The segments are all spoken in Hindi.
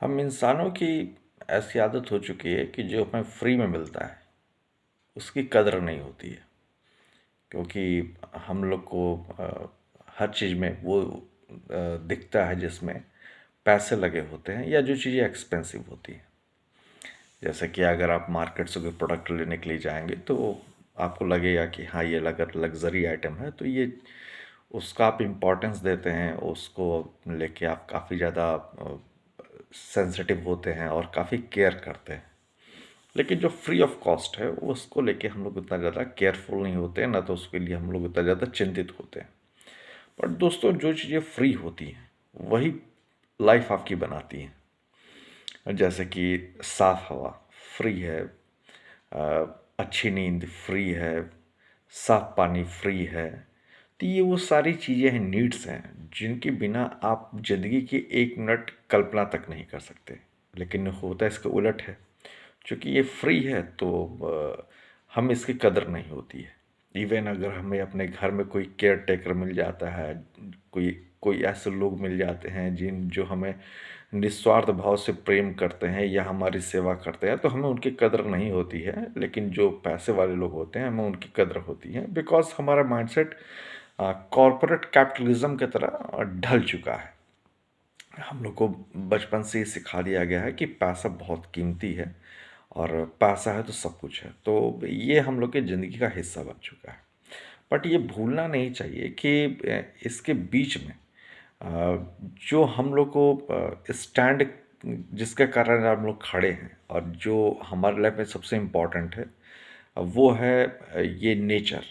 हम इंसानों की ऐसी आदत हो चुकी है कि जो हमें फ्री में मिलता है उसकी कदर नहीं होती है। क्योंकि हम लोग को हर चीज़ में वो दिखता है जिसमें पैसे लगे होते हैं या जो चीज़ें एक्सपेंसिव होती हैं। जैसे कि अगर आप मार्केट से कोई प्रोडक्ट लेने के लिए जाएंगे तो आपको लगेगा कि हाँ, ये अगर लग्जरी आइटम है तो ये उसका आप इम्पोर्टेंस देते हैं, उसको लेके आप काफ़ी ज़्यादा सेंसिटिव होते हैं और काफ़ी केयर करते हैं। लेकिन जो फ्री ऑफ कॉस्ट है उसको लेके हम लोग उतना ज़्यादा केयरफुल नहीं होते हैं, ना तो उसके लिए हम लोग उतना ज़्यादा चिंतित होते हैं। पर दोस्तों, जो चीज़ें फ्री होती हैं वही लाइफ आपकी बनाती हैं। जैसे कि साफ हवा फ्री है, अच्छी नींद फ्री है, साफ पानी फ्री है। तो ये वो सारी चीज़ें हैं, नीड्स हैं, जिनके बिना आप ज़िंदगी की एक मिनट कल्पना तक नहीं कर सकते। लेकिन होता इसके उलट है। चूँकि ये फ्री है तो हम इसकी कदर नहीं होती है। इवन अगर हमें अपने घर में कोई केयर टेकर मिल जाता है, कोई कोई ऐसे लोग मिल जाते हैं जो हमें निस्वार्थ भाव से प्रेम करते हैं या हमारी सेवा करते हैं, तो हमें उनकी कदर नहीं होती है। लेकिन जो पैसे वाले लोग होते हैं हमें उनकी कदर होती है, बिकॉज हमारा माइंडसेट कॉरपोरेट कैपिटलिज्म की तरह ढल चुका है। हम लोग को बचपन से ही सिखा दिया गया है कि पैसा बहुत कीमती है और पैसा है तो सब कुछ है। तो ये हम लोग की ज़िंदगी का हिस्सा बन चुका है। बट ये भूलना नहीं चाहिए कि इसके बीच में जो हम लोग को स्टैंड, जिसके कारण हम लोग खड़े हैं और जो हमारे लाइफ में सबसे इम्पोर्टेंट है, वो है ये नेचर।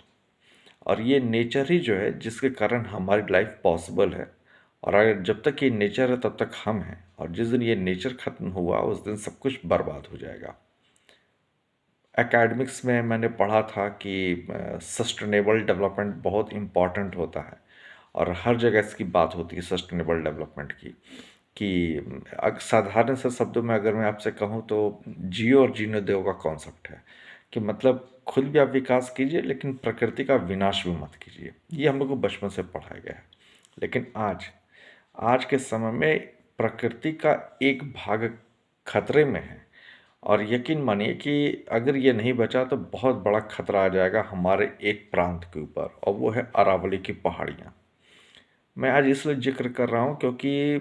और ये नेचर ही जो है जिसके कारण हमारी लाइफ पॉसिबल है। और अगर जब तक ये नेचर है तब तक हम हैं, और जिस दिन ये नेचर ख़त्म हुआ उस दिन सब कुछ बर्बाद हो जाएगा। एकेडमिक्स में मैंने पढ़ा था कि सस्टेनेबल डेवलपमेंट बहुत इम्पॉर्टेंट होता है, और हर जगह इसकी बात होती है सस्टेनेबल डेवलपमेंट की। कि साधारण से शब्दों में अगर मैं आपसे कहूँ तो जियो और जीने दो का कॉन्सेप्ट है। कि मतलब खुद भी आप विकास कीजिए लेकिन प्रकृति का विनाश भी मत कीजिए। ये हम लोग को बचपन से पढ़ाया गया है। लेकिन आज आज के समय में प्रकृति का एक भाग खतरे में है। और यकीन मानिए कि अगर ये नहीं बचा तो बहुत बड़ा खतरा आ जाएगा हमारे एक प्रांत के ऊपर, और वो है अरावली की पहाड़ियाँ। मैं आज इसलिए जिक्र कर रहा हूँ क्योंकि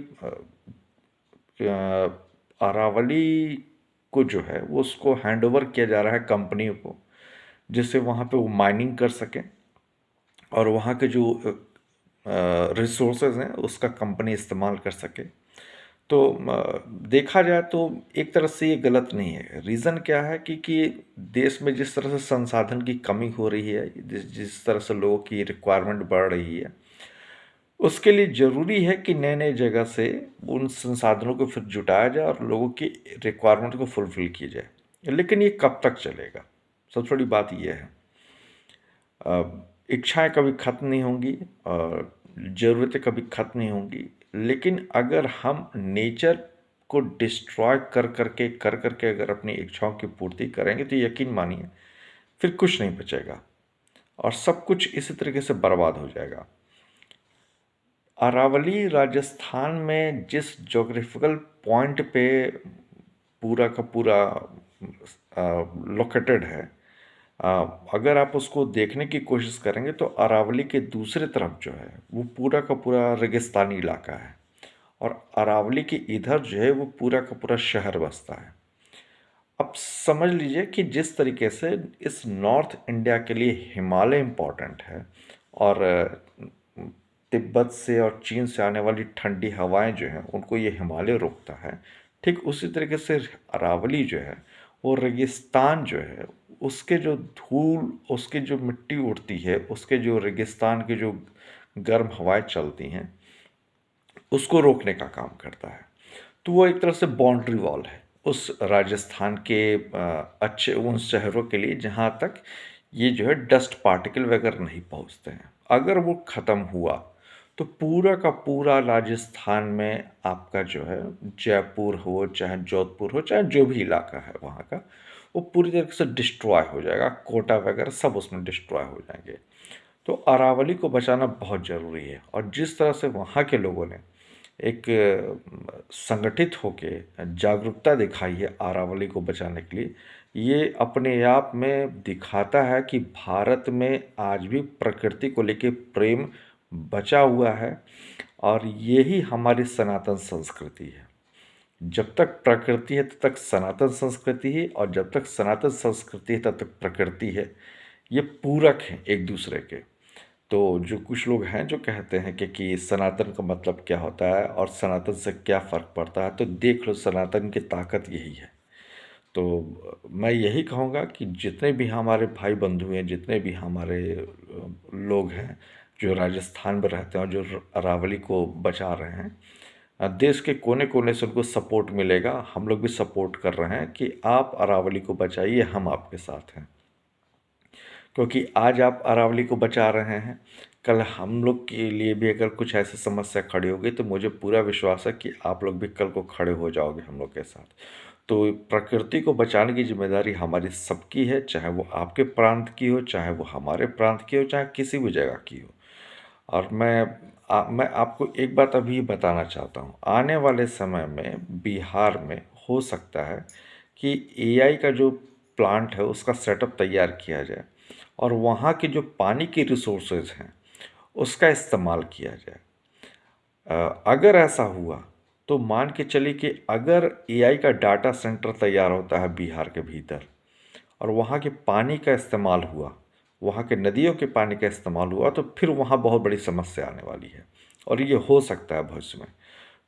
अरावली को जो है वो उसको हैंड ओवर किया जा रहा है कंपनियों को, जिससे वहाँ पे वो माइनिंग कर सकें और वहाँ के जो रिसोर्सेज हैं उसका कंपनी इस्तेमाल कर सके। तो देखा जाए तो एक तरह से ये गलत नहीं है। रीज़न क्या है कि देश में जिस तरह से संसाधन की कमी हो रही है, जिस तरह से लोगों की रिक्वायरमेंट बढ़ रही है, उसके लिए ज़रूरी है कि नए नए जगह से उन संसाधनों को फिर जुटाया जाए और लोगों की रिक्वायरमेंट को फुलफ़िल किया जाए। लेकिन ये कब तक चलेगा? सबसे बड़ी बात ये है। इच्छाएं कभी ख़त्म नहीं होंगी और ज़रूरतें कभी ख़त्म नहीं होंगी। लेकिन अगर हम नेचर को डिस्ट्रॉय कर करके अगर अपनी इच्छाओं की पूर्ति करेंगे तो यकीन मानिए फिर कुछ नहीं बचेगा और सब कुछ इसी तरीके से बर्बाद हो जाएगा। अरावली राजस्थान में जिस जोग्राफिकल पॉइंट पे पूरा का पूरा लोकेटेड है, अगर आप उसको देखने की कोशिश करेंगे तो अरावली के दूसरे तरफ जो है वो पूरा का पूरा रेगिस्तानी इलाका है, और अरावली के इधर जो है वो पूरा का पूरा शहर बसता है। अब समझ लीजिए कि जिस तरीके से इस नॉर्थ इंडिया के लिए हिमालय इम्पोर्टेंट है, और तिब्बत से और चीन से आने वाली ठंडी हवाएं जो हैं उनको ये हिमालय रोकता है, ठीक उसी तरीके से अरावली जो है वो रेगिस्तान जो है, उसके जो धूल, उसके जो मिट्टी उड़ती है, उसके जो रेगिस्तान की जो गर्म हवाएं चलती हैं, उसको रोकने का काम करता है। तो वो एक तरह से बाउंड्री वॉल है उस राजस्थान के अच्छे उन शहरों के लिए जहाँ तक ये जो है डस्ट पार्टिकल वगैरह नहीं पहुँचते हैं। अगर वो ख़त्म हुआ तो पूरा का पूरा राजस्थान में आपका जो है, जयपुर हो चाहे जोधपुर हो चाहे जो भी इलाका है वहाँ का, वो पूरी तरीके से डिस्ट्रॉय हो जाएगा। कोटा वगैरह सब उसमें डिस्ट्रॉय हो जाएंगे। तो अरावली को बचाना बहुत ज़रूरी है। और जिस तरह से वहाँ के लोगों ने एक संगठित होके जागरूकता दिखाई है अरावली को बचाने के लिए, ये अपने आप में दिखाता है कि भारत में आज भी प्रकृति को लेके प्रेम बचा हुआ है और यही हमारी सनातन संस्कृति है। जब तक प्रकृति है तब तक सनातन संस्कृति है, और जब तक सनातन संस्कृति है तब तक प्रकृति है। ये पूरक हैं एक दूसरे के। तो जो कुछ लोग हैं जो कहते हैं कि सनातन का मतलब क्या होता है और सनातन से क्या फ़र्क पड़ता है, तो देख लो सनातन की ताकत यही है। तो मैं यही कहूँगा कि जितने भी हमारे भाई बंधु हैं, जितने भी हमारे लोग हैं जो राजस्थान में रहते हैं और जो अरावली को बचा रहे हैं, देश के कोने कोने से उनको सपोर्ट मिलेगा। हम लोग भी सपोर्ट कर रहे हैं कि आप अरावली को बचाइए, हम आपके साथ हैं। क्योंकि आज आप अरावली को बचा रहे हैं, कल हम लोग के लिए भी अगर कुछ ऐसी समस्या खड़ी होगी तो मुझे पूरा विश्वास है कि आप लोग भी कल को खड़े हो जाओगे हम लोग के साथ। तो प्रकृति को बचाने की जिम्मेदारी हमारी सबकी है, चाहे वो आपके प्रांत की हो, चाहे वो हमारे प्रांत की हो, चाहे किसी भी जगह की हो। और मैं आपको एक बात अभी बताना चाहता हूँ, आने वाले समय में बिहार में हो सकता है कि एआई का जो प्लांट है उसका सेटअप तैयार किया जाए और वहाँ के जो पानी के रिसोर्सेज हैं उसका इस्तेमाल किया जाए। अगर ऐसा हुआ तो मान के चलिए कि अगर एआई का डाटा सेंटर तैयार होता है बिहार के भीतर और वहाँ के पानी का इस्तेमाल हुआ, वहाँ के नदियों के पानी का इस्तेमाल हुआ, तो फिर वहाँ बहुत बड़ी समस्या आने वाली है और ये हो सकता है भविष्य में।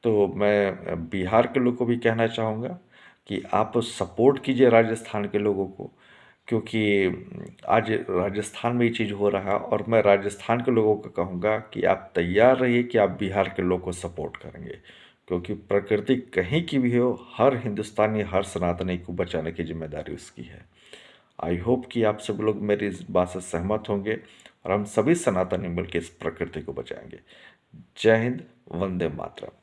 तो मैं बिहार के लोग को भी कहना चाहूँगा कि आप सपोर्ट कीजिए राजस्थान के लोगों को, क्योंकि आज राजस्थान में ये चीज़ हो रहा है और मैं राजस्थान के लोगों को कहूँगा कि आप तैयार रहिए कि आप बिहार के लोग को सपोर्ट करेंगे, क्योंकि प्रकृति कहीं की भी हो, हर हिंदुस्तानी, हर सनातनी को बचाने की जिम्मेदारी उसकी है। आई होप कि आप सब लोग मेरी इस बात से सहमत होंगे और हम सभी सनातनी मिलकर इस प्रकृति को बचाएंगे। जय हिंद, वंदे मातरम।